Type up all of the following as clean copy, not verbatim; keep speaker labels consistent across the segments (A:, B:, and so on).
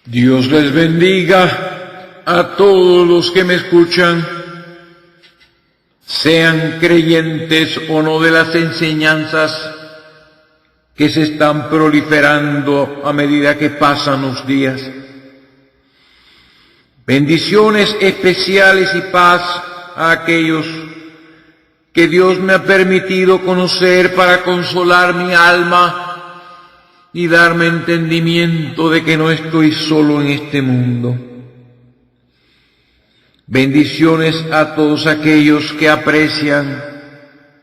A: Dios les bendiga a todos los que me escuchan, sean creyentes o no, de las enseñanzas que se están proliferando a medida que pasan los días. Bendiciones especiales y paz a aquellos que Dios me ha permitido conocer para consolar mi alma y darme entendimiento de que no estoy solo en este mundo. Bendiciones a todos aquellos que aprecian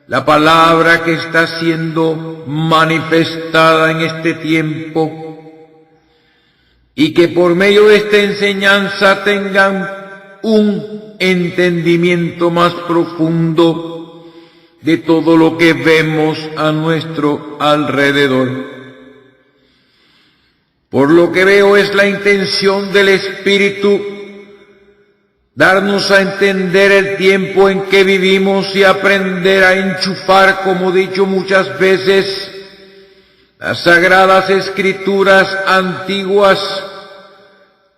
A: la palabra que está siendo manifestada en este tiempo y que por medio de esta enseñanza tengan un entendimiento más profundo de todo lo que vemos a nuestro alrededor. Por lo que veo es la intención del Espíritu darnos a entender el tiempo en que vivimos y aprender a enchufar, como he dicho muchas veces, las sagradas escrituras antiguas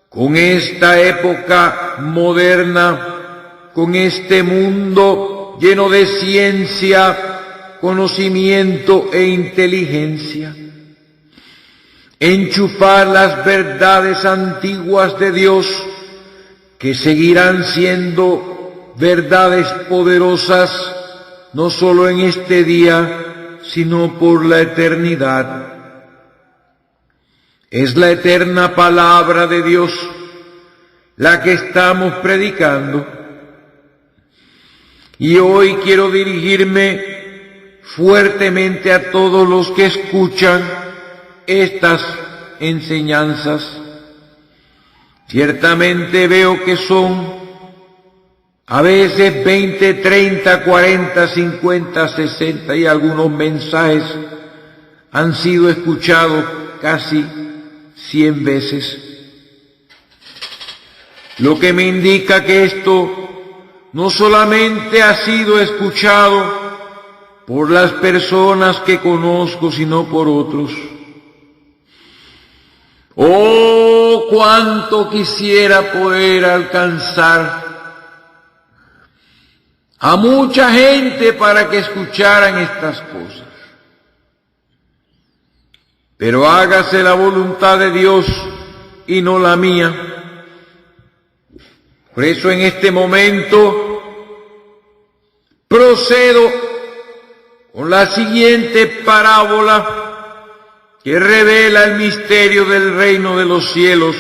A: con esta época moderna, con este mundo lleno de ciencia, conocimiento e inteligencia. Enchufar las verdades antiguas de Dios, que seguirán siendo verdades poderosas, no solo en este día, sino por la eternidad. Es la eterna palabra de Dios la que estamos predicando. Y hoy quiero dirigirme fuertemente a todos los que escuchan estas enseñanzas. Ciertamente veo que son a veces 20, 30, 40, 50, 60 y algunos mensajes han sido escuchados casi 100 veces. Lo que me indica que esto no solamente ha sido escuchado por las personas que conozco, sino por otros. Oh, cuánto quisiera poder alcanzar a mucha gente para que escucharan estas cosas. Pero hágase la voluntad de Dios y no la mía. Por eso en este momento procedo con la siguiente parábola que revela el misterio del reino de los cielos,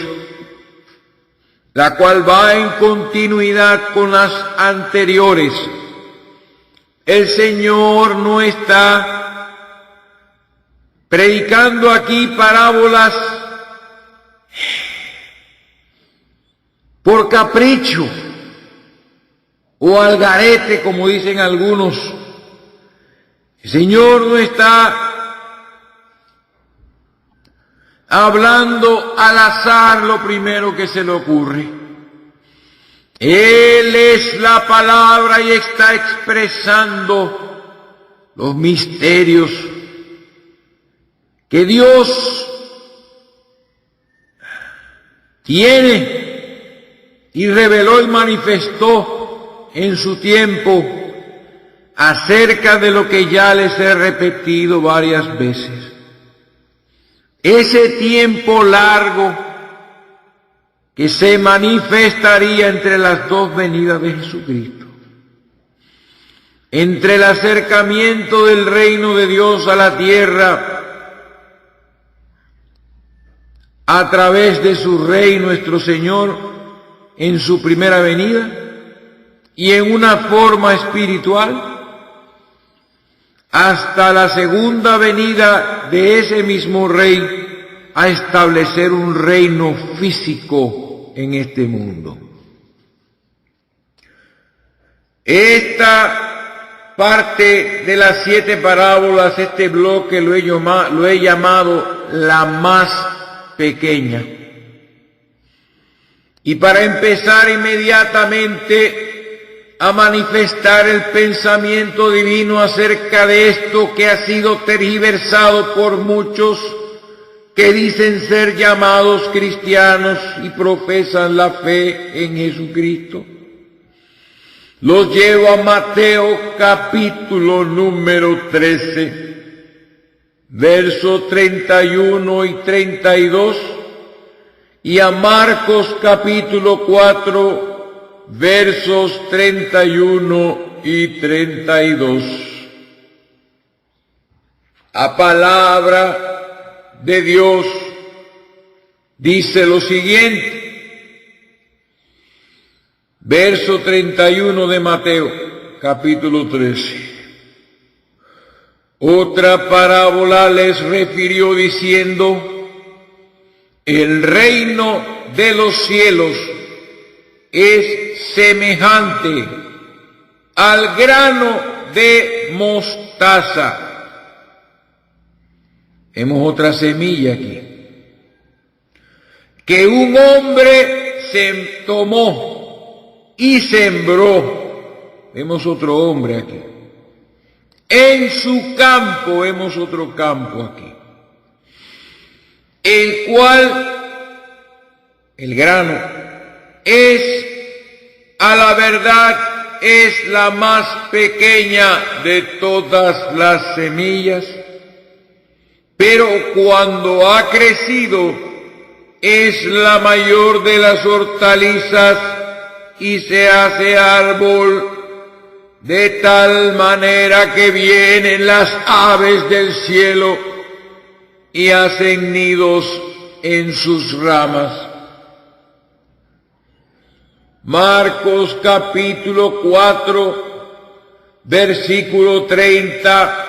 A: la cual va en continuidad con las anteriores. El Señor no está predicando aquí parábolas por capricho o al garete, como dicen algunos. El Señor no está hablando al azar lo primero que se le ocurre. Él es la palabra y está expresando los misterios que Dios tiene y reveló y manifestó en su tiempo acerca de lo que ya les he repetido varias veces. Ese tiempo largo que se manifestaría entre las dos venidas de Jesucristo, entre el acercamiento del reino de Dios a la tierra a través de su Rey nuestro Señor en su primera venida y en una forma espiritual, hasta la segunda venida de ese mismo Rey a establecer un reino físico en este mundo. Esta parte de las 7 parábolas, este bloque lo he llamado la más pequeña. Y para empezar inmediatamente a manifestar el pensamiento divino acerca de esto que ha sido tergiversado por muchos, que dicen ser llamados cristianos y profesan la fe en Jesucristo. Los llevo a Mateo capítulo número 13, versos 31 y 32, y a Marcos capítulo 4, versos 31 y 32. La palabra de Dios dice lo siguiente. Verso 31 de Mateo, capítulo 13. Otra parábola les refirió diciendo: el reino de los cielos es semejante al grano de mostaza. Vemos otra semilla aquí, que un hombre se tomó y sembró. Vemos otro hombre aquí. En su campo, vemos otro campo aquí, el cual, el grano, es, a la verdad, es la más pequeña de todas las semillas, pero cuando ha crecido es la mayor de las hortalizas y se hace árbol, de tal manera que vienen las aves del cielo y hacen nidos en sus ramas. Marcos capítulo 4, versículo 30.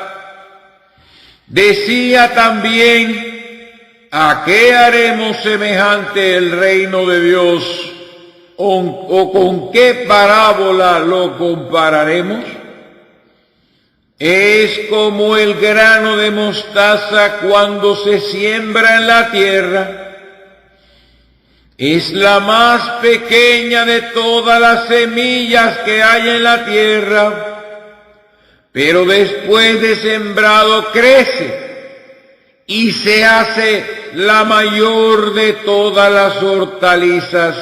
A: Decía también: ¿a qué haremos semejante el reino de Dios? ¿O con qué parábola lo compararemos? Es como el grano de mostaza cuando se siembra en la tierra. Es la más pequeña de todas las semillas que hay en la tierra, pero después de sembrado crece y se hace la mayor de todas las hortalizas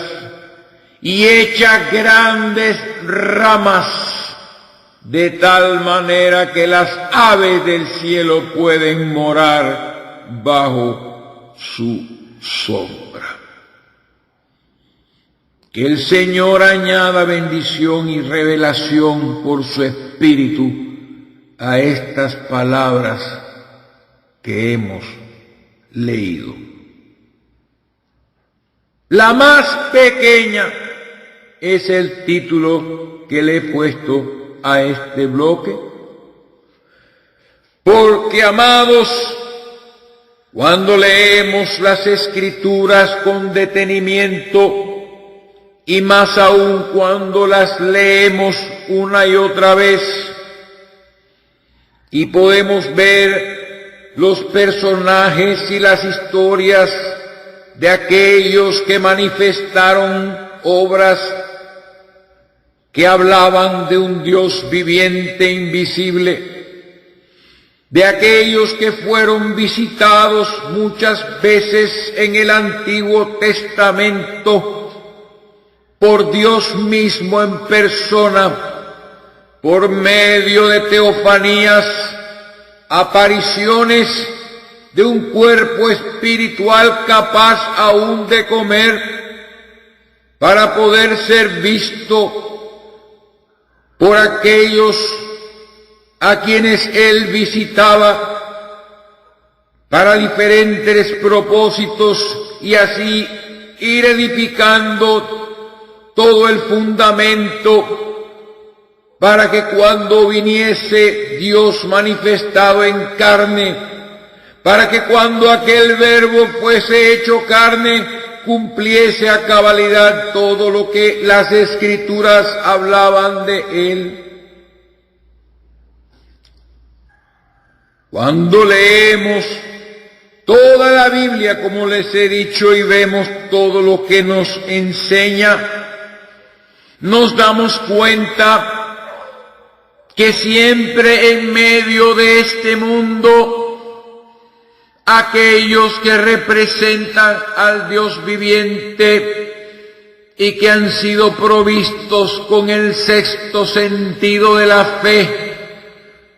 A: y echa grandes ramas, de tal manera que las aves del cielo pueden morar bajo su sombra. Que el Señor añada bendición y revelación por su Espíritu a estas palabras que hemos leído. La más pequeña es el título que le he puesto a este bloque, porque, amados, cuando leemos las Escrituras con detenimiento, y más aún cuando las leemos una y otra vez, y podemos ver los personajes y las historias de aquellos que manifestaron obras que hablaban de un Dios viviente, invisible, de aquellos que fueron visitados muchas veces en el Antiguo Testamento por Dios mismo en persona, por medio de teofanías, apariciones de un cuerpo espiritual capaz aún de comer, para poder ser visto por aquellos a quienes él visitaba para diferentes propósitos, y así ir edificando todo el fundamento para que cuando viniese Dios manifestado en carne, para que cuando aquel verbo fuese hecho carne, cumpliese a cabalidad todo lo que las Escrituras hablaban de él. Cuando leemos toda la Biblia, como les he dicho, y vemos todo lo que nos enseña, nos damos cuenta que siempre en medio de este mundo aquellos que representan al Dios viviente y que han sido provistos con el sexto sentido de la fe,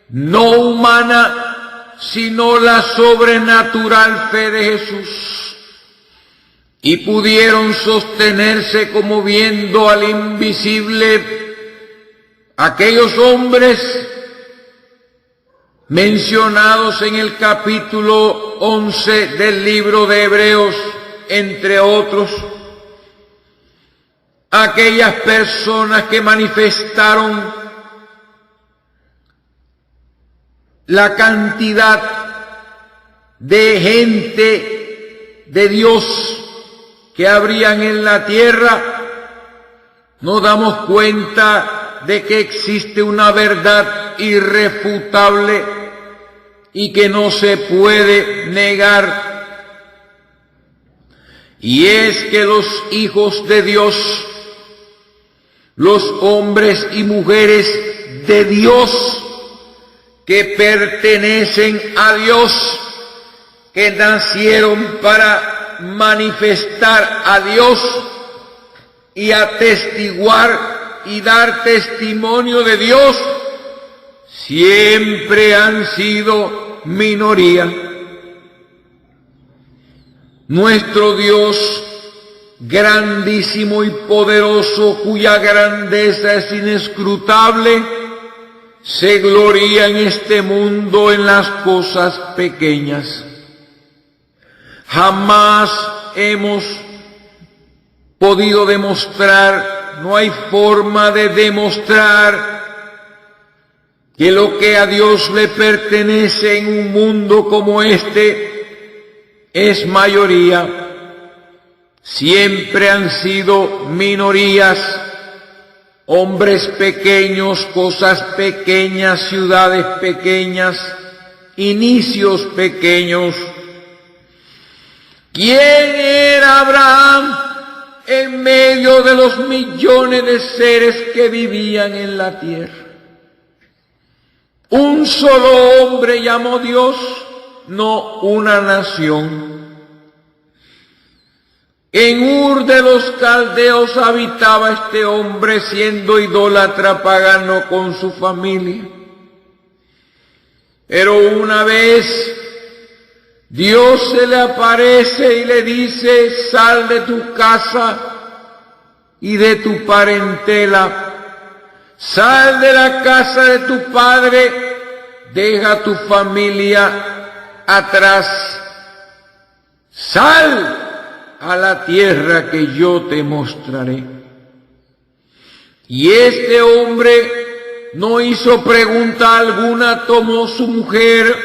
A: no humana, sino la sobrenatural fe de Jesús, y pudieron sostenerse como viendo al invisible. Aquellos hombres mencionados en el capítulo 11 del libro de Hebreos, entre otros, aquellas personas que manifestaron la cantidad de gente de Dios que habrían en la tierra, nos damos cuenta de que existe una verdad irrefutable y que no se puede negar, y es que los hijos de Dios, los hombres y mujeres de Dios que pertenecen a Dios, que nacieron para manifestar a Dios y atestiguar y dar testimonio de Dios, siempre han sido minoría. Nuestro Dios, grandísimo y poderoso, cuya grandeza es inescrutable, se gloria en este mundo en las cosas pequeñas. Jamás hemos podido demostrar, no hay forma de demostrar que lo que a Dios le pertenece en un mundo como este es mayoría. Siempre han sido minorías, hombres pequeños, cosas pequeñas, ciudades pequeñas, inicios pequeños. ¿Quién era Abraham en medio de los millones de seres que vivían en la tierra? Un solo hombre llamó Dios, no una nación. En Ur de los Caldeos habitaba este hombre, siendo idólatra pagano con su familia. Pero una vez Dios se le aparece y le dice: sal de tu casa y de tu parentela, sal de la casa de tu padre, deja tu familia atrás, sal a la tierra que yo te mostraré. Y este hombre no hizo pregunta alguna, tomó su mujer,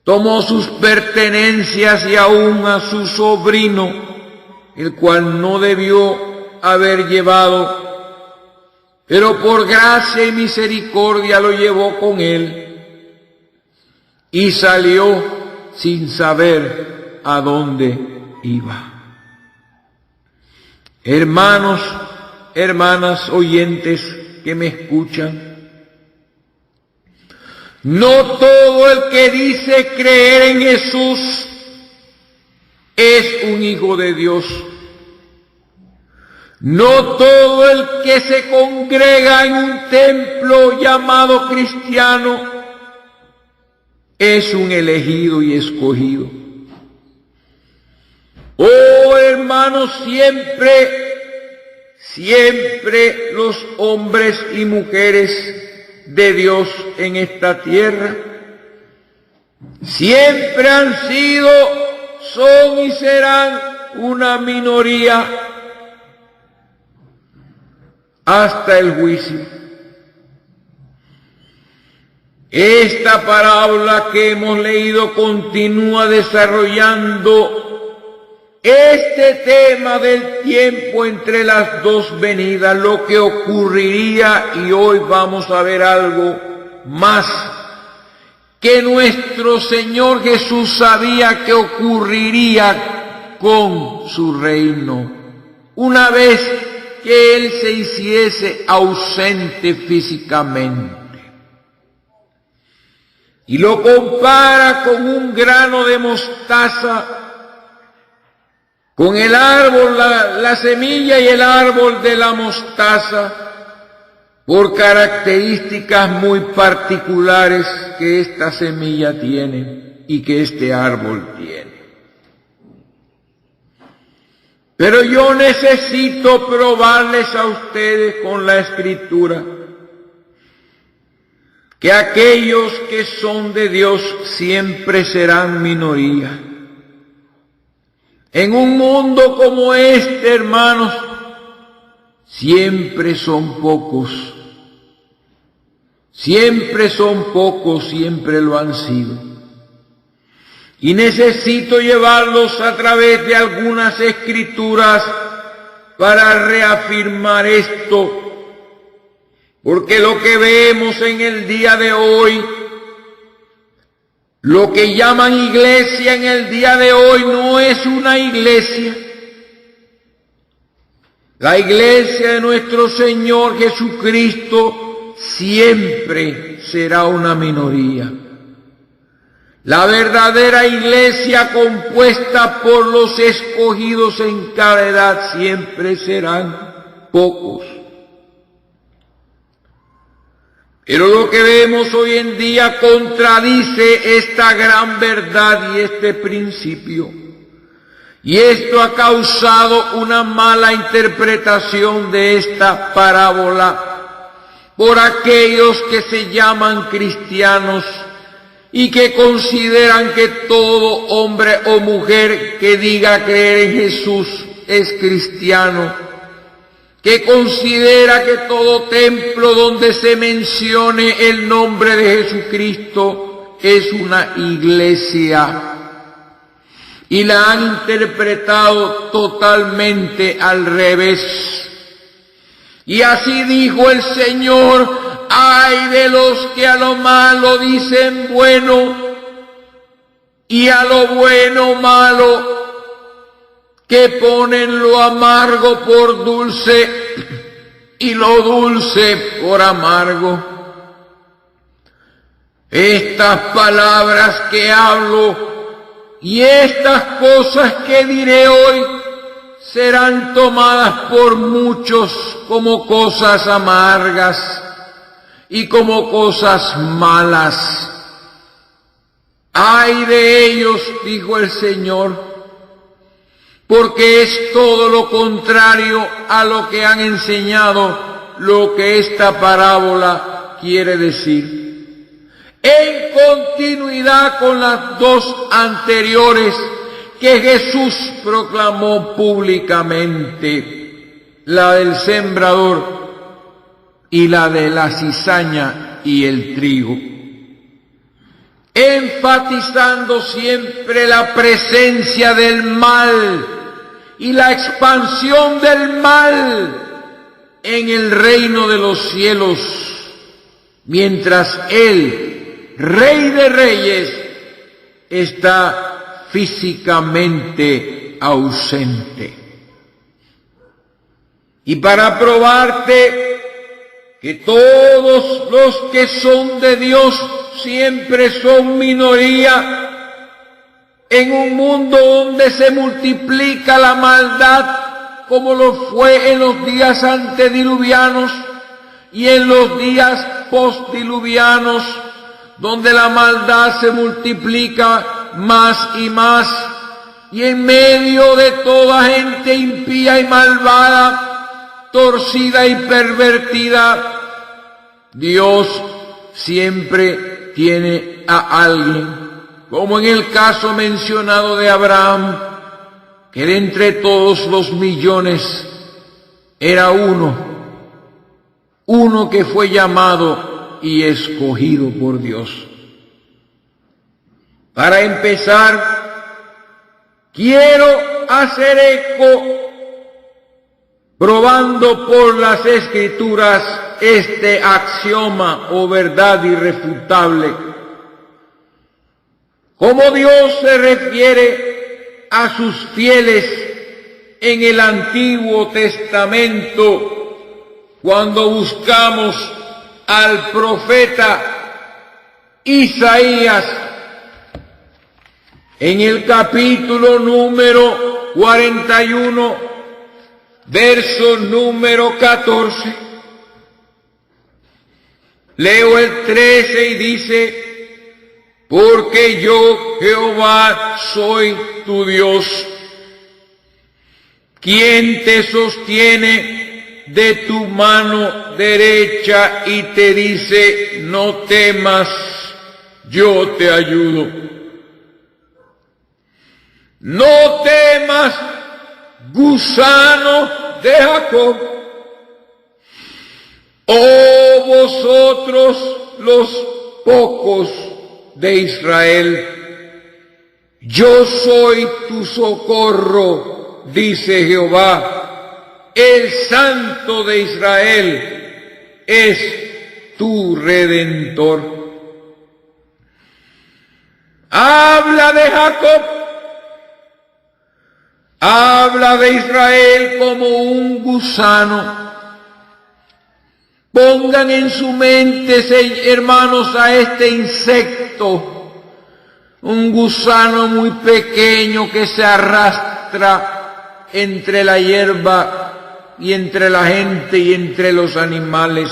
A: tomó sus pertenencias y aún a su sobrino, el cual no debió haber llevado, pero por gracia y misericordia lo llevó con él y salió sin saber a dónde iba. Hermanos, hermanas oyentes que me escuchan, no todo el que dice creer en Jesús es un hijo de Dios. No todo el que se congrega en un templo llamado cristiano es un elegido y escogido. Oh hermanos, siempre los hombres y mujeres de Dios en esta tierra siempre han sido, son y serán una minoría hasta el juicio. Esta parábola que hemos leído continúa desarrollando este tema del tiempo entre las dos venidas, lo que ocurriría, y hoy vamos a ver algo más que nuestro Señor Jesús sabía que ocurriría con su reino, una vez que Él se hiciese ausente físicamente. y lo compara con un grano de mostaza, con el árbol, la semilla y el árbol de la mostaza, por características muy particulares que esta semilla tiene y que este árbol tiene. Pero yo necesito probarles a ustedes con la Escritura que aquellos que son de Dios siempre serán minoría. En un mundo como este, hermanos, siempre son pocos. Siempre son pocos, siempre lo han sido. Y necesito llevarlos a través de algunas escrituras para reafirmar esto, porque lo que vemos en el día de hoy, lo que llaman iglesia en el día de hoy, no es una iglesia. La iglesia de nuestro Señor Jesucristo siempre será una minoría. La verdadera iglesia compuesta por los escogidos en cada edad siempre serán pocos. Pero lo que vemos hoy en día contradice esta gran verdad y este principio. Y esto ha causado una mala interpretación de esta parábola por aquellos que se llaman cristianos y que consideran que todo hombre o mujer que diga creer en Jesús es cristiano, que considera que todo templo donde se mencione el nombre de Jesucristo es una iglesia, y la han interpretado totalmente al revés. Y así dijo el Señor: ay de los que a lo malo dicen bueno y a lo bueno malo, que ponen lo amargo por dulce y lo dulce por amargo. Estas palabras que hablo y estas cosas que diré hoy serán tomadas por muchos como cosas amargas y como cosas malas. Ay de ellos, dijo el Señor, porque es todo lo contrario a lo que han enseñado, lo que esta parábola quiere decir. En continuidad con las dos anteriores que Jesús proclamó públicamente, la del sembrador y la de la cizaña y el trigo, enfatizando siempre la presencia del mal y la expansión del mal en el reino de los cielos, mientras Él, Rey de Reyes, está físicamente ausente. Y para probarte que todos los que son de Dios siempre son minoría, en un mundo donde se multiplica la maldad como lo fue en los días antediluvianos y en los días postdiluvianos, donde la maldad se multiplica más y más, y en medio de toda gente impía y malvada, torcida y pervertida, Dios siempre tiene a alguien, como en el caso mencionado de Abraham, que de entre todos los millones era uno que fue llamado y escogido por Dios. Para empezar, quiero hacer eco, probando por las Escrituras este axioma o verdad irrefutable. Como Dios se refiere a sus fieles en el Antiguo Testamento, cuando buscamos al profeta Isaías, en el capítulo número 41, verso número 14, leo el 13 y dice: porque yo, Jehová, soy tu Dios, quien te sostiene de tu mano derecha y te dice: no temas, yo te ayudo. No temas, gusano de Jacob, oh vosotros los pocos de Israel, yo soy tu socorro, dice Jehová, el Santo de Israel es tu Redentor. Habla de Jacob, habla de Israel como un gusano. Pongan en su mente, hermanos, a este insecto, un gusano muy pequeño que se arrastra entre la hierba y entre la gente y entre los animales.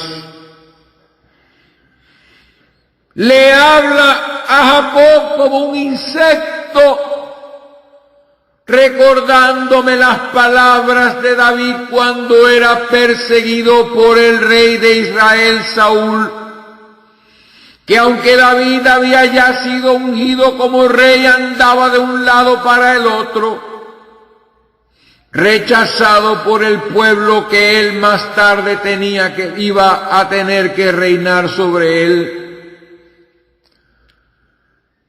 A: Le habla a Jacob como un insecto, recordándome las palabras de David cuando era perseguido por el rey de Israel, Saúl, que aunque David había ya sido ungido como rey, andaba de un lado para el otro, rechazado por el pueblo que él más tarde iba a tener que reinar sobre él.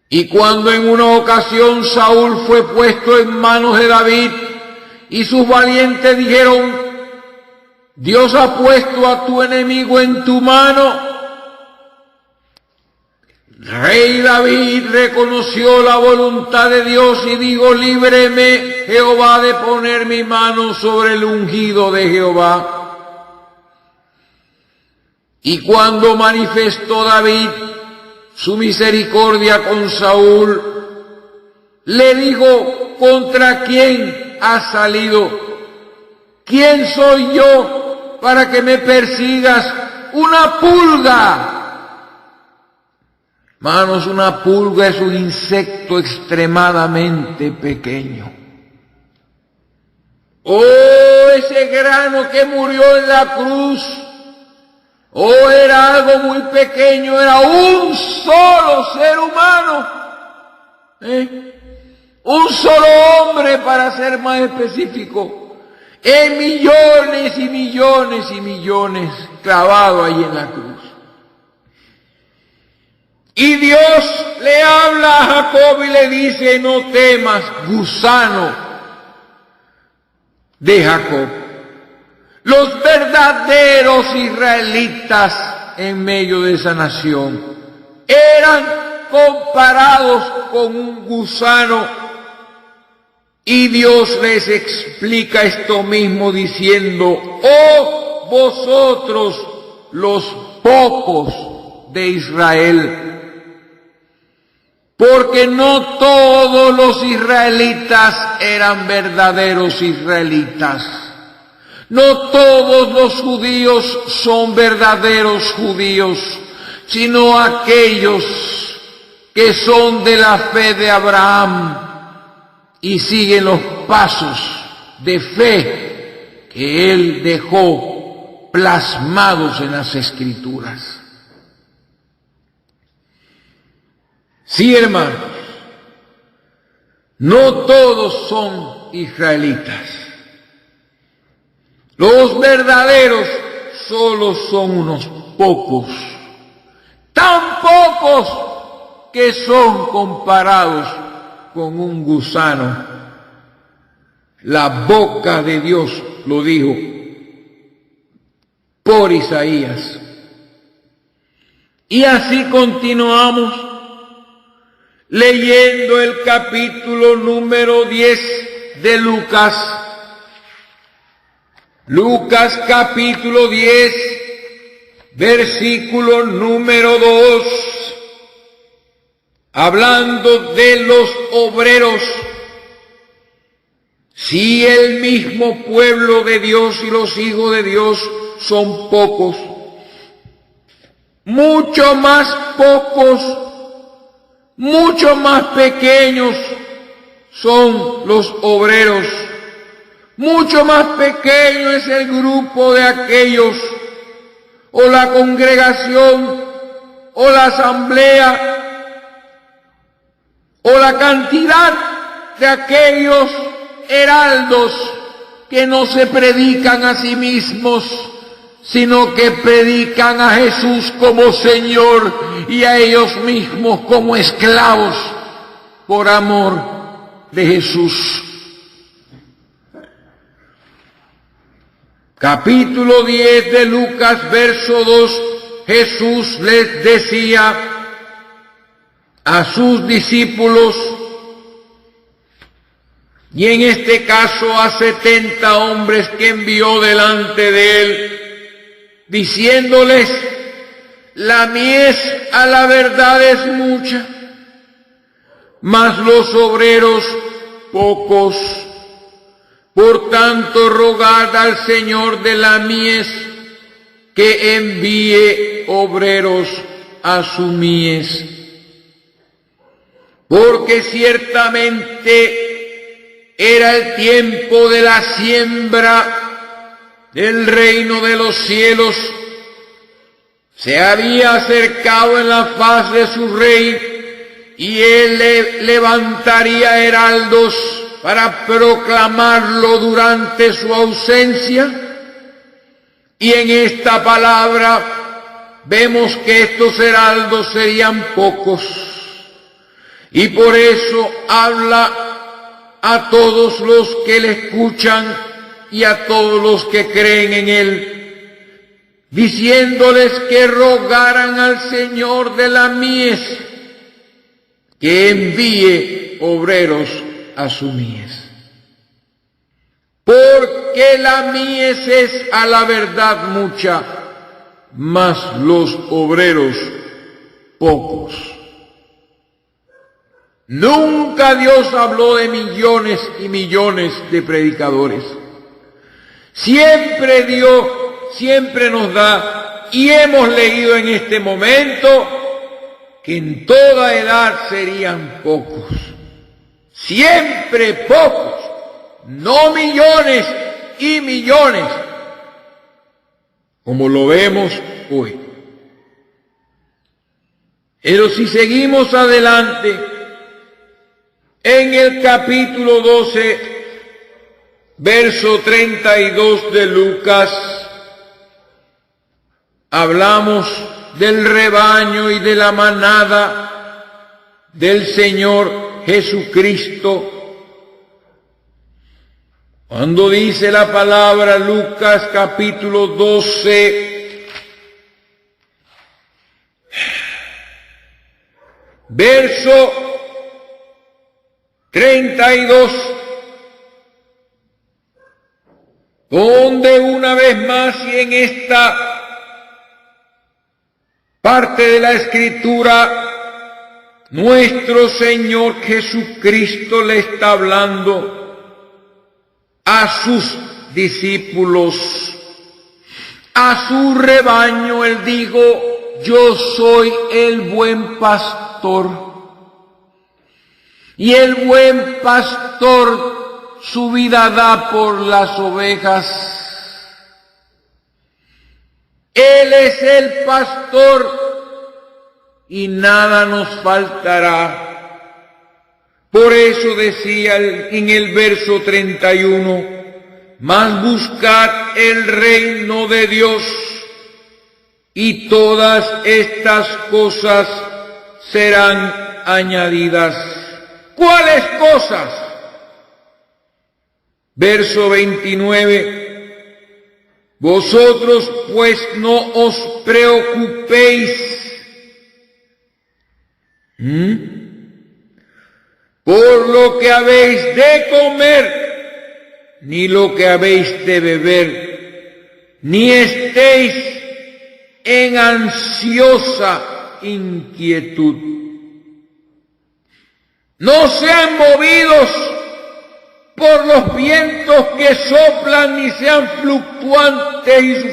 A: Y cuando en una ocasión Saúl fue puesto en manos de David y sus valientes dijeron: Dios ha puesto a tu enemigo en tu mano, rey David reconoció la voluntad de Dios y dijo: líbreme Jehová de poner mi mano sobre el ungido de Jehová. Y cuando manifestó David su misericordia con Saúl, le dijo: ¿contra quién has salido? ¿Quién soy yo para que me persigas? Una pulga. Hermanos, una pulga es un insecto extremadamente pequeño. Oh, ese grano que murió en la cruz, oh, era algo muy pequeño, era un solo ser humano, un solo hombre, para ser más específico, en millones y millones y millones clavado ahí en la cruz. Y Dios le habla a Jacob y le dice: no temas, gusano de Jacob. Los verdaderos israelitas en medio de esa nación eran comparados con un gusano, y Dios les explica esto mismo diciendo: oh vosotros los pocos de Israel, porque no todos los israelitas eran verdaderos israelitas. No todos los judíos son verdaderos judíos, sino aquellos que son de la fe de Abraham y siguen los pasos de fe que él dejó plasmados en las Escrituras. Sí, hermanos, no todos son israelitas. Los verdaderos solo son unos pocos, tan pocos que son comparados con un gusano. La boca de Dios lo dijo por Isaías. Y así continuamos leyendo el capítulo número 10 de Lucas. Lucas capítulo 10, versículo número 2. hablando de los obreros, si el mismo pueblo de Dios y los hijos de Dios son pocos, mucho más pocos, mucho más pequeños son los obreros, mucho más pequeño es el grupo de aquellos, o la congregación, o la asamblea, o la cantidad de aquellos heraldos que no se predican a sí mismos, sino que predican a Jesús como Señor y a ellos mismos como esclavos por amor de Jesús. Capítulo 10 de Lucas, verso 2, Jesús les decía a sus discípulos, y en este caso a 70 hombres que envió delante de él, diciéndoles: la mies a la verdad es mucha, mas los obreros pocos. Por tanto, rogad al Señor de la mies que envíe obreros a su mies. Porque ciertamente era el tiempo de la siembra del reino de los cielos. Se había acercado en la faz de su rey, y él levantaría heraldos para proclamarlo durante su ausencia. Y en esta palabra vemos que estos heraldos serían pocos, y por eso habla a todos los que le escuchan y a todos los que creen en él, diciéndoles que rogaran al Señor de la mies que envíe obreros a su mies. Porque la mies es a la verdad mucha, mas los obreros pocos. Nunca Dios habló de millones y millones de predicadores. Siempre Dios, siempre nos da, y hemos leído en este momento, que en toda edad serían pocos. Siempre pocos, no millones y millones, como lo vemos hoy. Pero si seguimos adelante, en el capítulo 12, verso 32 de Lucas, hablamos del rebaño y de la manada del Señor Jesucristo. Cuando dice la palabra, Lucas capítulo 12, verso 32, donde una vez más, y en esta parte de la Escritura, nuestro Señor Jesucristo le está hablando a sus discípulos, a su rebaño. Él dijo: yo soy el buen pastor. Y el buen pastor su vida da por las ovejas. Él es el pastor y nada nos faltará. Por eso decía en el verso 31, mas buscad el reino de Dios, y todas estas cosas serán añadidas. ¿Cuáles cosas? Verso 29, vosotros pues no os preocupéis por lo que habéis de comer, ni lo que habéis de beber, ni estéis en ansiosa inquietud. No sean movidos por los vientos que soplan, ni sean fluctuantes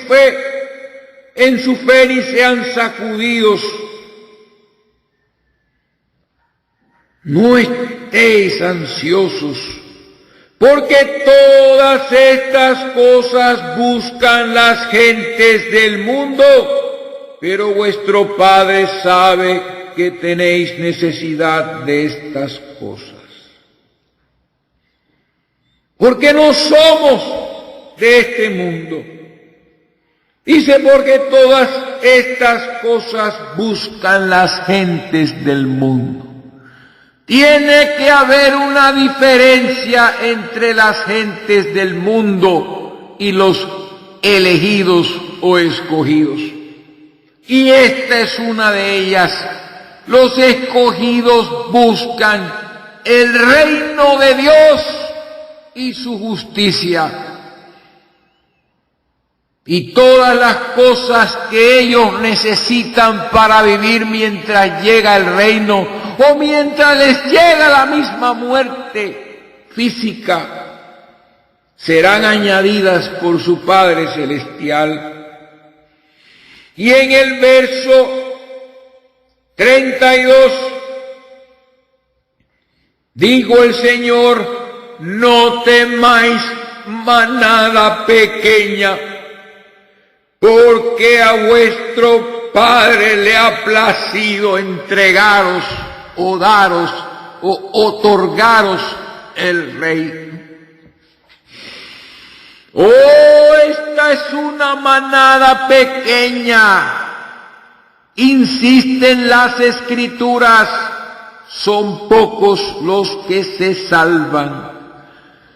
A: en su fe, ni sean sacudidos. No estéis ansiosos, porque todas estas cosas buscan las gentes del mundo, pero vuestro Padre sabe que tenéis necesidad de estas cosas. Porque no somos de este mundo. Dice, porque todas estas cosas buscan las gentes del mundo. Tiene que haber una diferencia entre las gentes del mundo y los elegidos o escogidos. Y esta es una de ellas. Los escogidos buscan el reino de Dios y su justicia. Y todas las cosas que ellos necesitan para vivir mientras llega el reino o mientras les llega la misma muerte física, serán añadidas por su Padre Celestial. Y en el verso 32, dijo el Señor, no temáis manada pequeña, porque a vuestro Padre le ha placido entregaros o daros o otorgaros el reino. Oh, esta es una manada pequeña. Insisten las Escrituras, son pocos los que se salvan.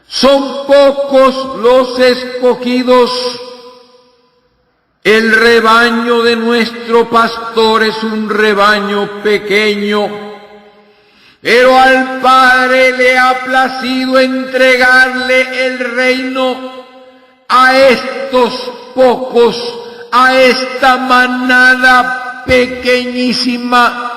A: Son pocos los escogidos. El rebaño de nuestro pastor es un rebaño pequeño, pero al Padre le ha placido entregarle el reino a estos pocos, a esta manada pequeñísima.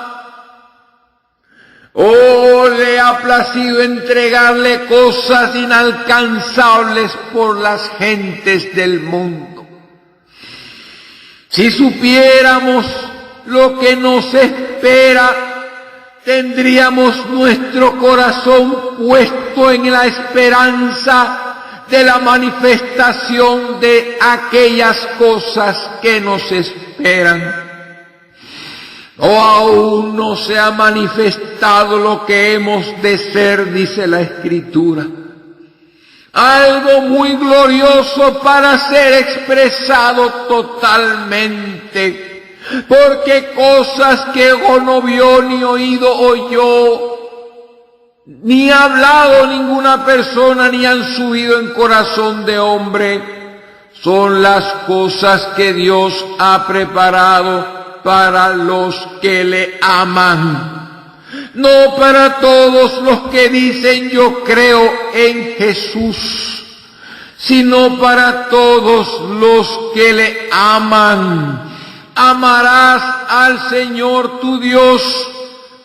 A: Oh, le ha placido entregarle cosas inalcanzables por las gentes del mundo. Si supiéramos lo que nos espera, tendríamos nuestro corazón puesto en la esperanza de la manifestación de aquellas cosas que nos esperan. O aún no se ha manifestado lo que hemos de ser, dice la Escritura. Algo muy glorioso para ser expresado totalmente, porque cosas que ojo no vio, ni oído oyó, ni ha hablado ninguna persona, ni han subido en corazón de hombre, son las cosas que Dios ha preparado para los que le aman. No para todos los que dicen yo creo en Jesús, sino para todos los que le aman. Amarás al Señor tu Dios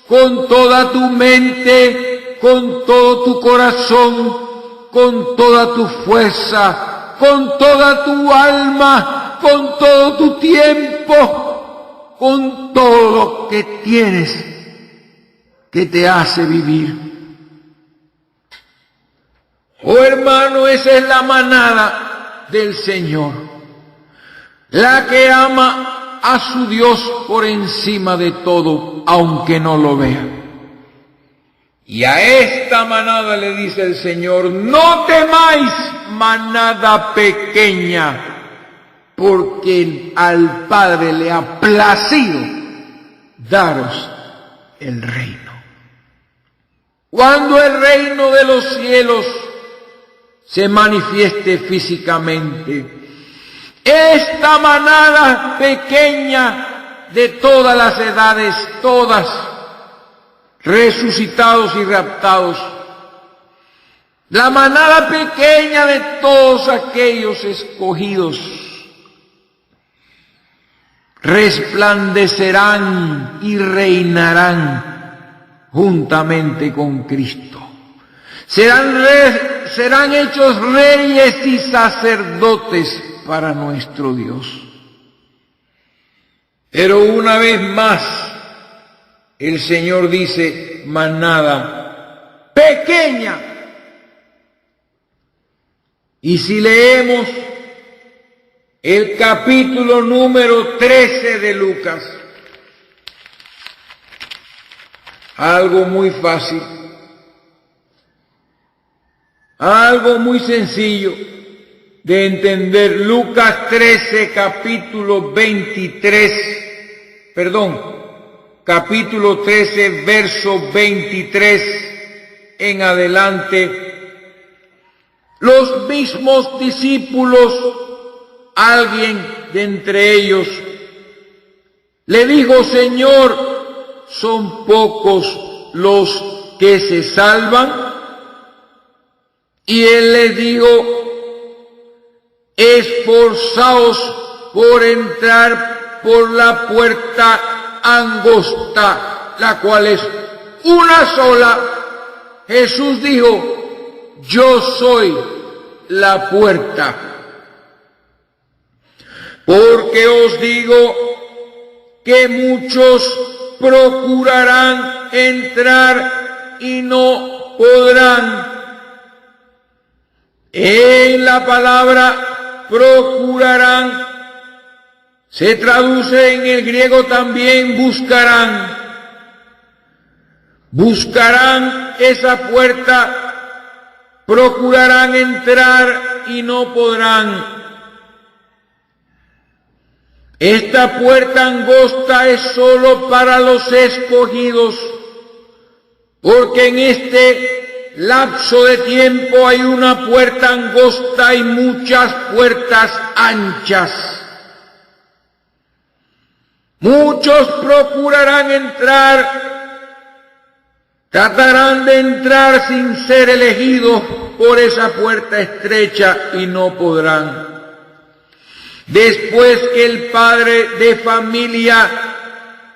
A: con toda tu mente, con todo tu corazón, con toda tu fuerza, con toda tu alma, con todo tu tiempo, con todo lo que tienes que te hace vivir. Oh hermano, esa es la manada del Señor, la que ama a su Dios por encima de todo, aunque no lo vea. Y a esta manada le dice el Señor, no temáis, manada pequeña, porque al Padre le ha placido daros el reino. Cuando el reino de los cielos se manifieste físicamente, esta manada pequeña de todas las edades, todas resucitados y raptados, la manada pequeña de todos aquellos escogidos, resplandecerán y reinarán juntamente con Cristo. Serán hechos reyes y sacerdotes para nuestro Dios. Pero una vez más, el Señor dice, manada pequeña. Y si leemos el capítulo número 13 de Lucas, algo muy fácil, algo muy sencillo de entender. Lucas 13, capítulo 13, verso 23 en adelante. Los mismos discípulos, alguien de entre ellos, le dijo, Señor, ¿son pocos los que se salvan? Y él les dijo, esforzaos por entrar por la puerta angosta, la cual es una sola. Jesús dijo, yo soy la puerta. Porque os digo que muchos procurarán entrar y no podrán. En la palabra procurarán se traduce en el griego también buscarán. Buscarán esa puerta, procurarán entrar y no podrán. Esta puerta angosta es solo para los escogidos, porque en este lapso de tiempo hay una puerta angosta y muchas puertas anchas. Muchos procurarán entrar, tratarán de entrar sin ser elegidos por esa puerta estrecha y no podrán. Después que el padre de familia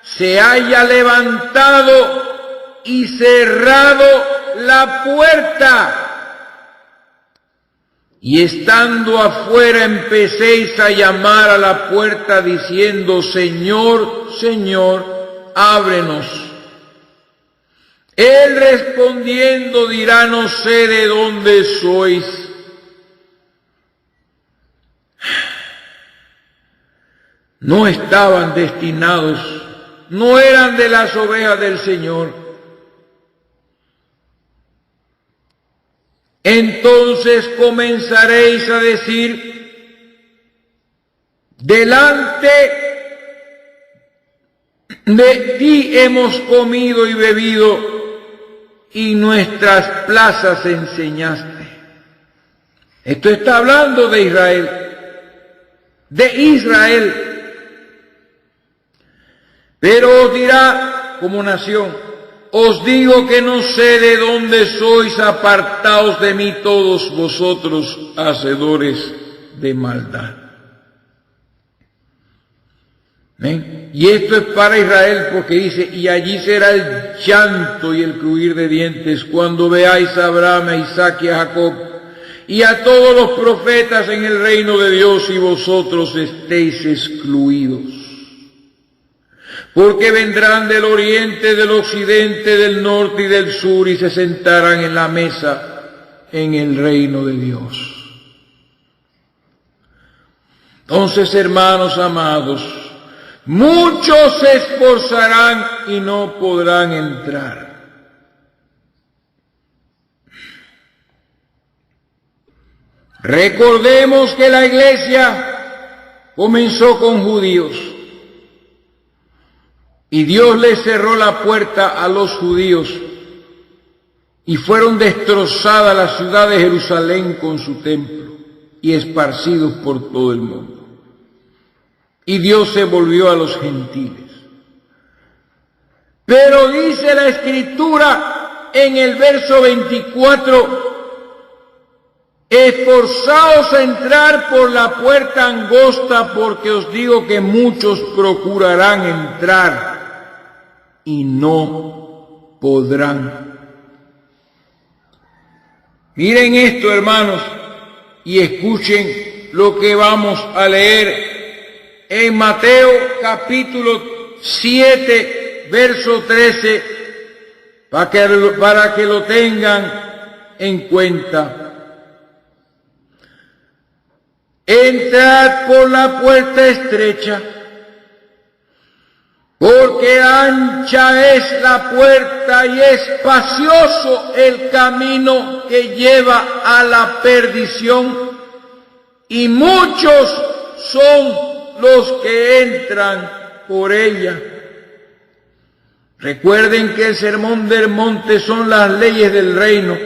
A: se haya levantado y cerrado la puerta, y estando afuera empecéis a llamar a la puerta diciendo, Señor, Señor, ábrenos. Él respondiendo dirá, no sé de dónde sois. No estaban destinados, no eran de las ovejas del Señor. Entonces comenzaréis a decir, delante de ti hemos comido y bebido, y nuestras plazas enseñaste. Esto está hablando de Israel, Pero os dirá como nación, os digo que no sé de dónde sois, apartaos de mí todos vosotros, hacedores de maldad. ¿Ven? Y esto es para Israel, porque dice, y allí será el llanto y el crujir de dientes, cuando veáis a Abraham, a Isaac y a Jacob, y a todos los profetas en el reino de Dios, y vosotros estéis excluidos. Porque vendrán del oriente, del occidente, del norte y del sur, y se sentarán en la mesa en el reino de Dios. Entonces, hermanos amados, muchos se esforzarán y no podrán entrar. Recordemos que la iglesia comenzó con judíos y Dios les cerró la puerta a los judíos y fueron destrozadas la ciudad de Jerusalén con su templo y esparcidos por todo el mundo. Y Dios se volvió a los gentiles. Pero dice la Escritura en el verso 24, esforzaos a entrar por la puerta angosta, porque os digo que muchos procurarán entrar y no podrán. Miren esto, hermanos, y escuchen lo que vamos a leer en Mateo capítulo 7, verso 13, para que lo tengan en cuenta. Entrad por la puerta estrecha, porque ancha es la puerta y espacioso el camino que lleva a la perdición, y muchos son los que entran por ella. Recuerden que el sermón del monte son las leyes del reino,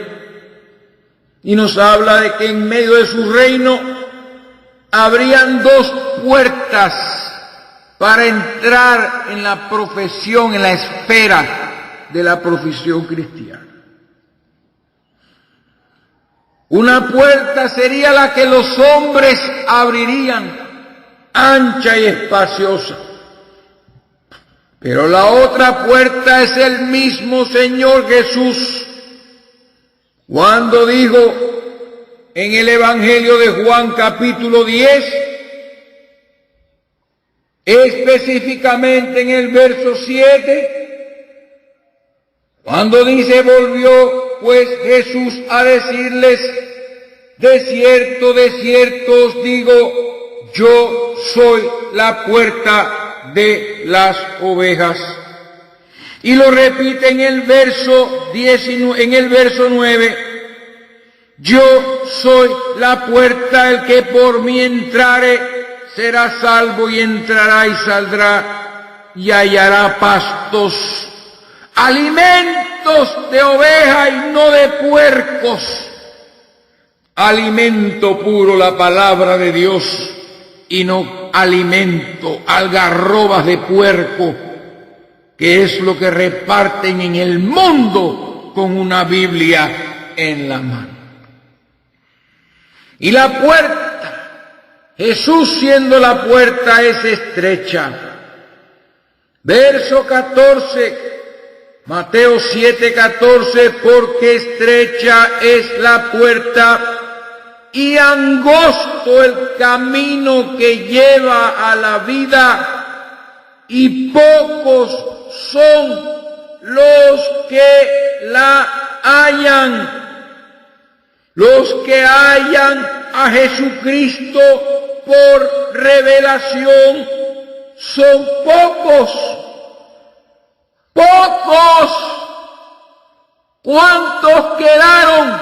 A: y nos habla de que en medio de su reino habrían dos puertas para entrar en la profesión, en la esfera de la profesión cristiana. Una puerta sería la que los hombres abrirían, ancha y espaciosa. Pero la otra puerta es el mismo Señor Jesús, cuando dijo en el Evangelio de Juan capítulo 10, específicamente en el verso 7, cuando dice: volvió pues Jesús a decirles: de cierto os digo, yo soy la puerta de las ovejas. Y lo repite en el verso 9, yo soy la puerta, el que por mí entrare será salvo, y entrará y saldrá y hallará pastos, alimentos de oveja y no de puercos, alimento puro, la palabra de Dios, y no alimento, algarrobas de puerco, que es lo que reparten en el mundo con una Biblia en la mano. Y la puerta, Jesús siendo la puerta, es estrecha. Verso 14, Mateo 7:14, porque estrecha es la puerta y angosto el camino que lleva a la vida, y pocos son los que la hallan. Los que hallan a Jesucristo por revelación son pocos. ¡Pocos! ¿Cuántos quedaron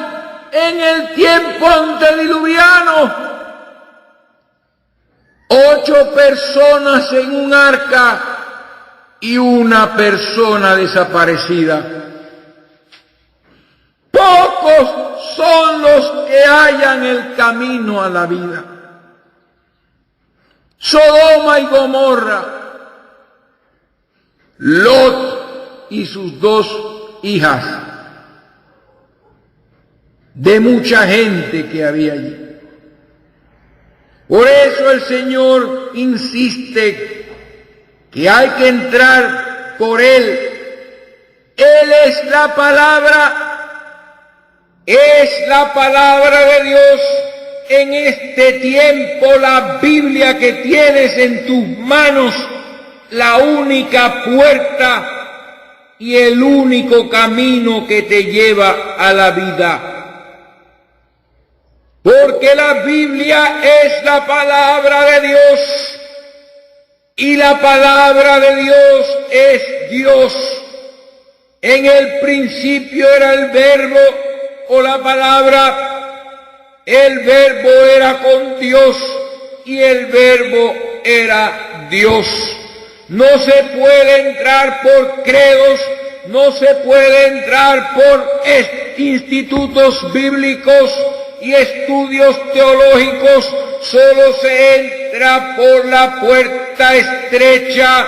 A: en el tiempo antediluviano? 8 personas en un arca y una persona desaparecida. Pocos son los que hallan el camino a la vida. Sodoma y Gomorra, Lot y sus 2 hijas, de mucha gente que había allí. Por eso el Señor insiste que hay que entrar por Él. Él es la palabra. Es la palabra de Dios en este tiempo, la Biblia que tienes en tus manos, la única puerta y el único camino que te lleva a la vida. Porque la Biblia es la palabra de Dios, y la palabra de Dios es Dios. En el principio era el Verbo, o la palabra, el Verbo era con Dios y el Verbo era Dios. No se puede entrar por credos, no se puede entrar por institutos bíblicos y estudios teológicos, solo se entra por la puerta estrecha.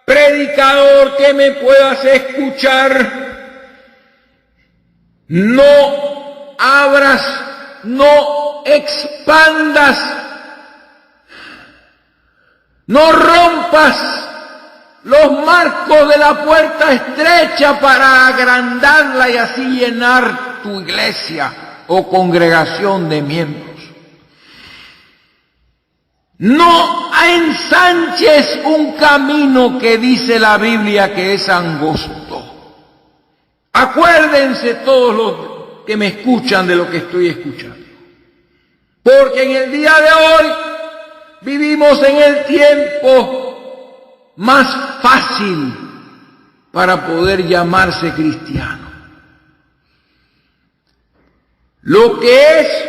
A: Predicador que me puedas escuchar, no abras, no expandas, no rompas los marcos de la puerta estrecha para agrandarla y así llenar tu iglesia o congregación de miembros. No ensanches un camino que dice la Biblia que es angosto. Acuérdense todos los que me escuchan de lo que estoy escuchando. Porque en el día de hoy vivimos en el tiempo más fácil para poder llamarse cristiano. Lo que es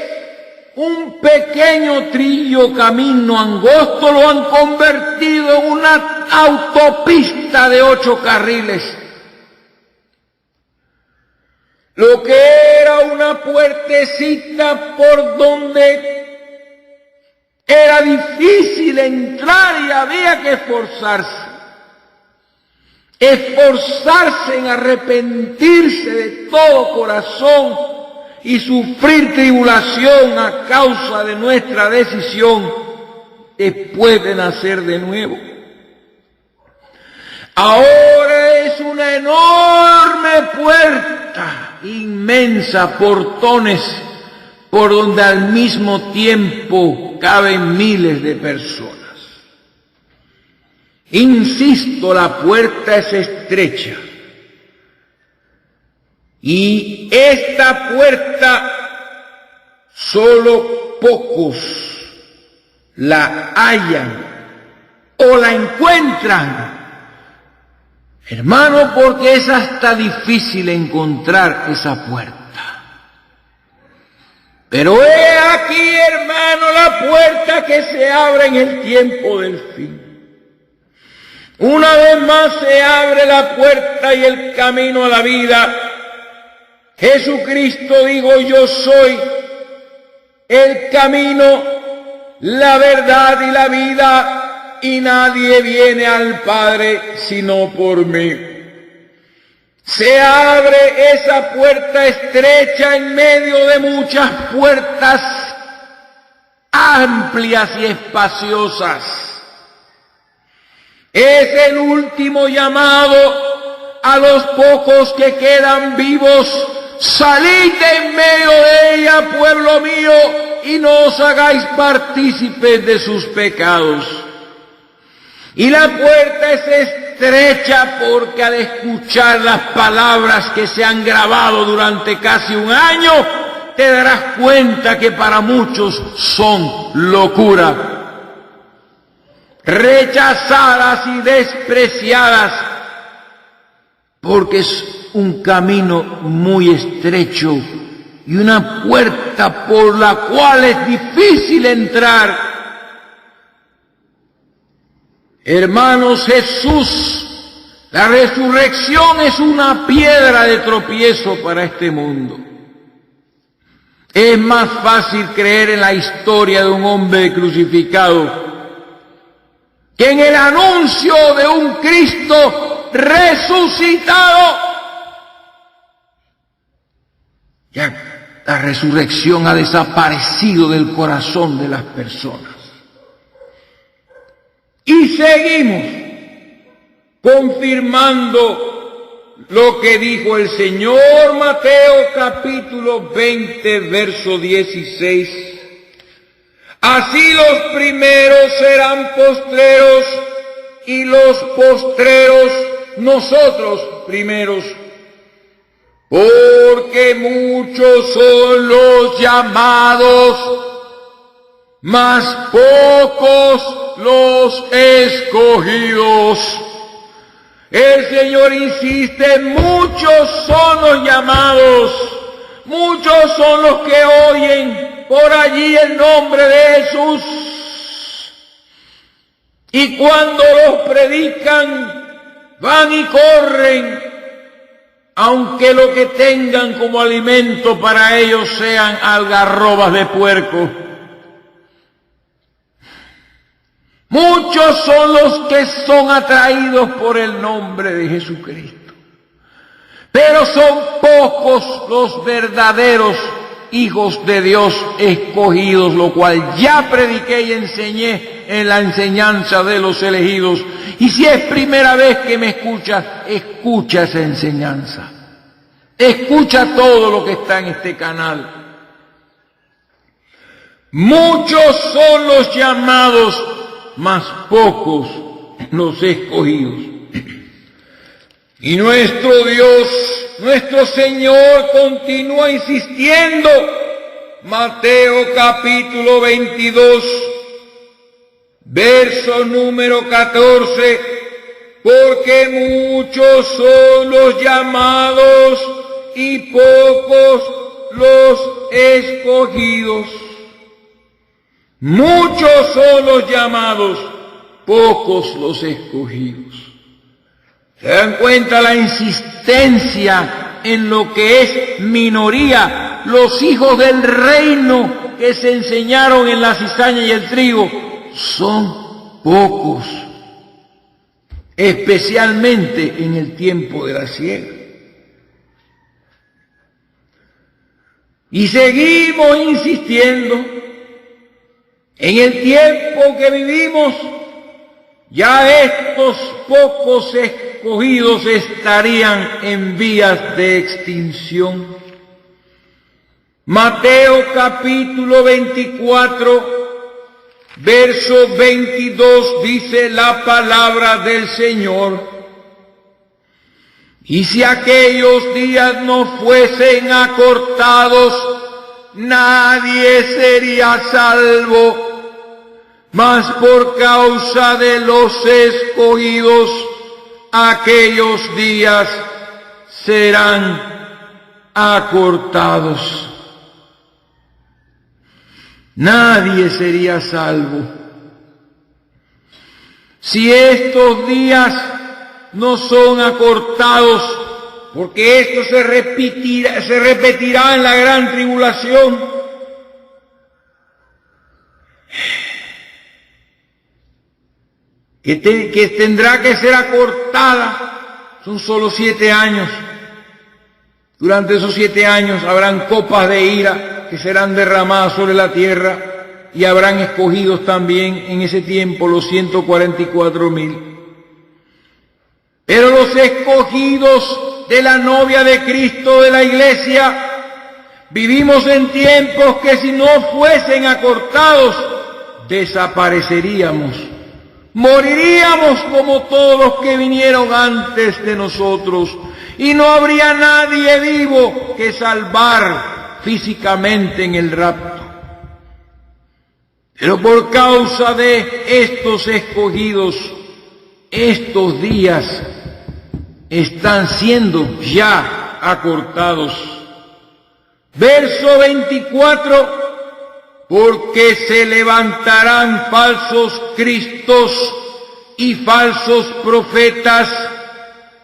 A: un pequeño trillo camino angosto lo han convertido en una autopista de 8 carriles. Lo que era una puertecita por donde era difícil entrar y había que esforzarse en arrepentirse de todo corazón y sufrir tribulación a causa de nuestra decisión después de nacer de nuevo. Ahora es una enorme puerta, inmensa, portones, por donde al mismo tiempo caben miles de personas. Insisto, la puerta es estrecha. Y esta puerta solo pocos la hallan o la encuentran. Hermano, porque es hasta difícil encontrar esa puerta. Pero he aquí, hermano, la puerta que se abre en el tiempo del fin. Una vez más se abre la puerta y el camino a la vida. Jesucristo dijo, yo soy el camino, la verdad y la vida, y nadie viene al Padre sino por mí. Se abre esa puerta estrecha en medio de muchas puertas amplias y espaciosas. Es el último llamado a los pocos que quedan vivos. Salid en medio de ella, pueblo mío, y no os hagáis partícipes de sus pecados. Y la puerta es estrecha porque al escuchar las palabras que se han grabado durante casi un año, te darás cuenta que para muchos son locura. Rechazadas y despreciadas, porque es un camino muy estrecho y una puerta por la cual es difícil entrar. Hermanos, Jesús, la resurrección es una piedra de tropiezo para este mundo. Es más fácil creer en la historia de un hombre crucificado que en el anuncio de un Cristo resucitado. Ya la resurrección ha desaparecido del corazón de las personas. Y seguimos confirmando lo que dijo el Señor. Mateo capítulo 20, verso 16. Así los primeros serán postreros y los postreros nosotros primeros. Porque muchos son los llamados, mas pocos los escogidos. El Señor insiste, muchos son los llamados, muchos son los que oyen por allí el nombre de Jesús. Y cuando los predican, van y corren, aunque lo que tengan como alimento para ellos sean algarrobas de puerco. Muchos son los que son atraídos por el nombre de Jesucristo, pero son pocos los verdaderos hijos de Dios escogidos, lo cual ya prediqué y enseñé en la enseñanza de los elegidos. Y si es primera vez que me escuchas, escucha esa enseñanza. Escucha todo lo que está en este canal. Muchos son los llamados, mas pocos los escogidos. Y nuestro Dios, nuestro Señor continúa insistiendo. Mateo capítulo 22, verso número 14. Porque muchos son los llamados y pocos los escogidos. Muchos son los llamados, pocos los escogidos. ¿Se dan cuenta la insistencia en lo que es minoría? Los hijos del reino que se enseñaron en la cizaña y el trigo son pocos, especialmente en el tiempo de la siega. Y seguimos insistiendo. En el tiempo que vivimos, ya estos pocos escogidos estarían en vías de extinción. Mateo capítulo 24, verso 22 dice la palabra del Señor. Y si aquellos días no fuesen acortados, nadie sería salvo. Mas por causa de los escogidos, aquellos días serán acortados. Nadie sería salvo. Si estos días no son acortados, porque esto se repetirá en la gran tribulación, que tendrá que ser acortada. Son solo 7 años. Durante esos 7 años habrán copas de ira que serán derramadas sobre la tierra, y habrán escogidos también en ese tiempo los 144,000. Pero los escogidos de la novia de Cristo, de la iglesia, vivimos en tiempos que si no fuesen acortados, desapareceríamos. Moriríamos como todos los que vinieron antes de nosotros, y no habría nadie vivo que salvar físicamente en el rapto. Pero por causa de estos escogidos, estos días están siendo ya acortados. Verso 24. Porque se levantarán falsos cristos y falsos profetas,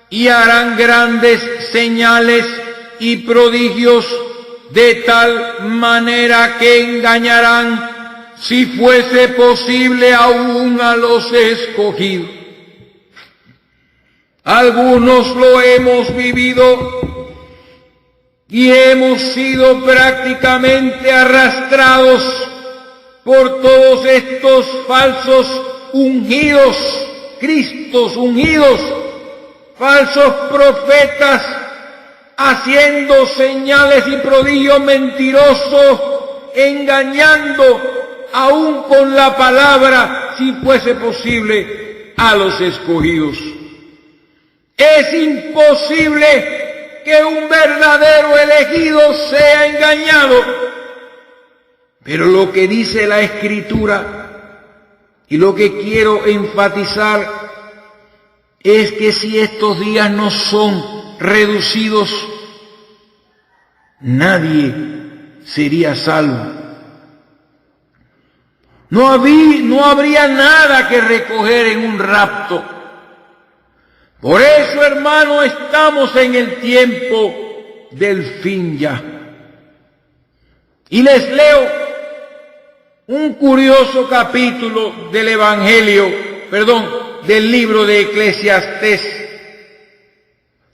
A: y harán grandes señales y prodigios, de tal manera que engañarán, si fuese posible, aún a los escogidos. Algunos lo hemos vivido y hemos sido prácticamente arrastrados por todos estos falsos ungidos, Cristos ungidos, falsos profetas, haciendo señales y prodigios mentirosos, engañando aún con la palabra, si fuese posible, a los escogidos. Es imposible que un verdadero elegido sea engañado. Pero lo que dice la Escritura, y lo que quiero enfatizar, es que si estos días no son reducidos, nadie sería salvo. No habría nada que recoger en un rapto. Por eso, hermano, estamos en el tiempo del fin ya. Y les leo un curioso capítulo del del libro de Eclesiastés,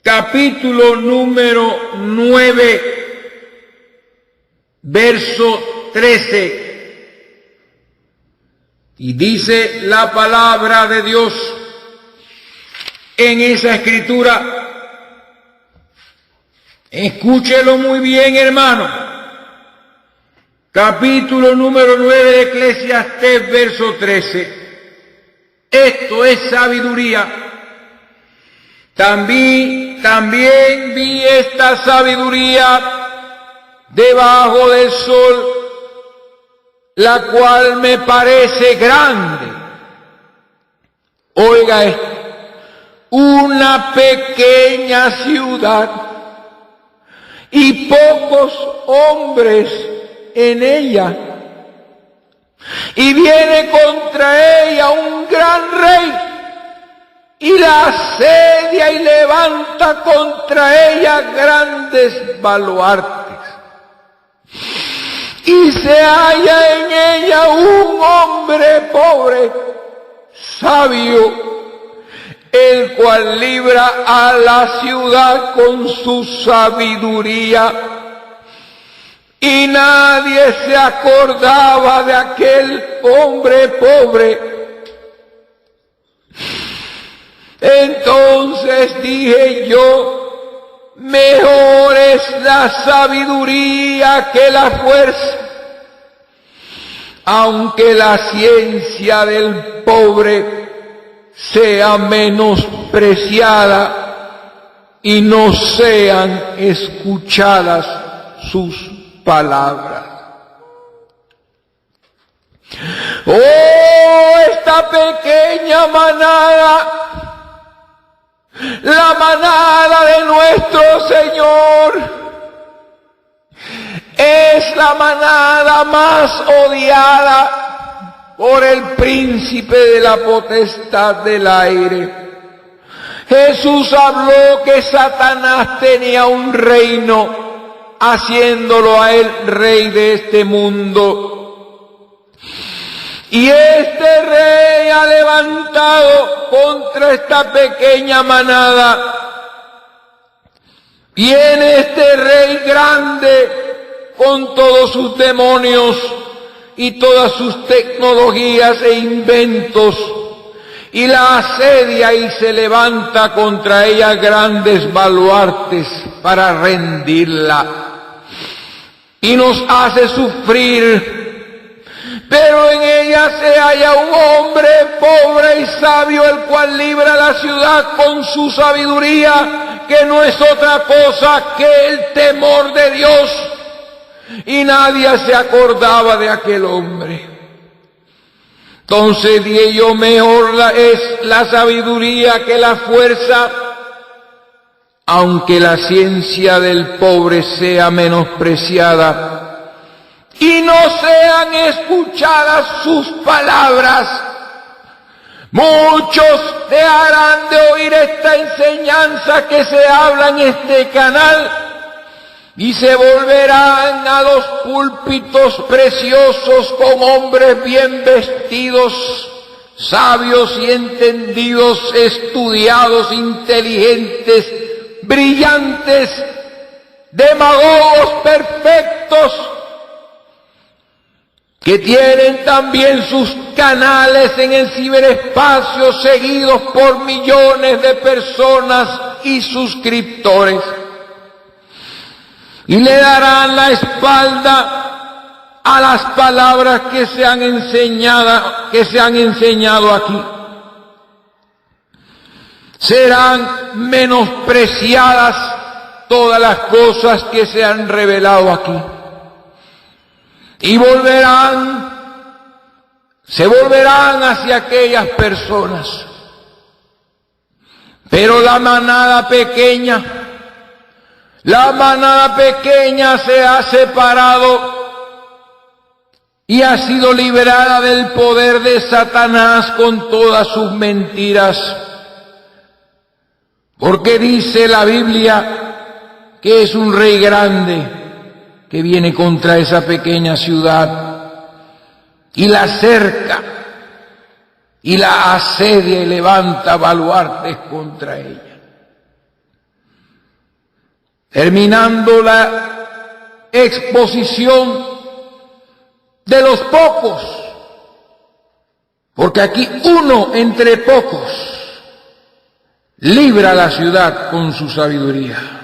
A: capítulo número 9, verso 13. Y dice la palabra de Dios en esa escritura. Escúchelo muy bien, hermano. Capítulo número 9 de Eclesiastés, verso 13. Esto es sabiduría. También vi esta sabiduría debajo del sol, la cual me parece grande. Oiga esto, una pequeña ciudad y pocos hombres en ella. Y viene contra ella un gran rey y la asedia y levanta contra ella grandes baluartes. Y se halla en ella un hombre pobre, sabio, el cual libra a la ciudad con su sabiduría. Y nadie se acordaba de aquel hombre pobre. Entonces dije yo, mejor es la sabiduría que la fuerza, aunque la ciencia del pobre sea menospreciada y no sean escuchadas sus palabras. Oh, esta pequeña manada, la manada de nuestro Señor, es la manada más odiada por el príncipe de la potestad del aire. Jesús habló que Satanás tenía un reino, haciéndolo a él rey de este mundo. Y este rey ha levantado contra esta pequeña manada. Viene este rey grande con todos sus demonios y todas sus tecnologías e inventos, y la asedia y se levanta contra ella grandes baluartes para rendirla. Y nos hace sufrir, pero en ella se halla un hombre pobre y sabio, el cual libra la ciudad con su sabiduría, que no es otra cosa que el temor de Dios. Y nadie se acordaba de aquel hombre. Entonces dije yo, mejor es la sabiduría que la fuerza, aunque la ciencia del pobre sea menospreciada y no sean escuchadas sus palabras. Muchos dejarán de oír esta enseñanza que se habla en este canal y se volverán a los púlpitos preciosos con hombres bien vestidos, sabios y entendidos, estudiados, inteligentes, brillantes, demagogos perfectos, que tienen también sus canales en el ciberespacio, seguidos por millones de personas y suscriptores. Y le darán la espalda a las palabras que se han enseñado aquí. Serán menospreciadas todas las cosas que se han revelado aquí. Y se volverán hacia aquellas personas. Pero la manada pequeña se ha separado y ha sido liberada del poder de Satanás con todas sus mentiras. Porque dice la Biblia que es un rey grande que viene contra esa pequeña ciudad y la cerca y la asedia y levanta baluartes contra ella. Terminando exposición de los pocos, porque aquí uno entre pocos libra la ciudad con su sabiduría.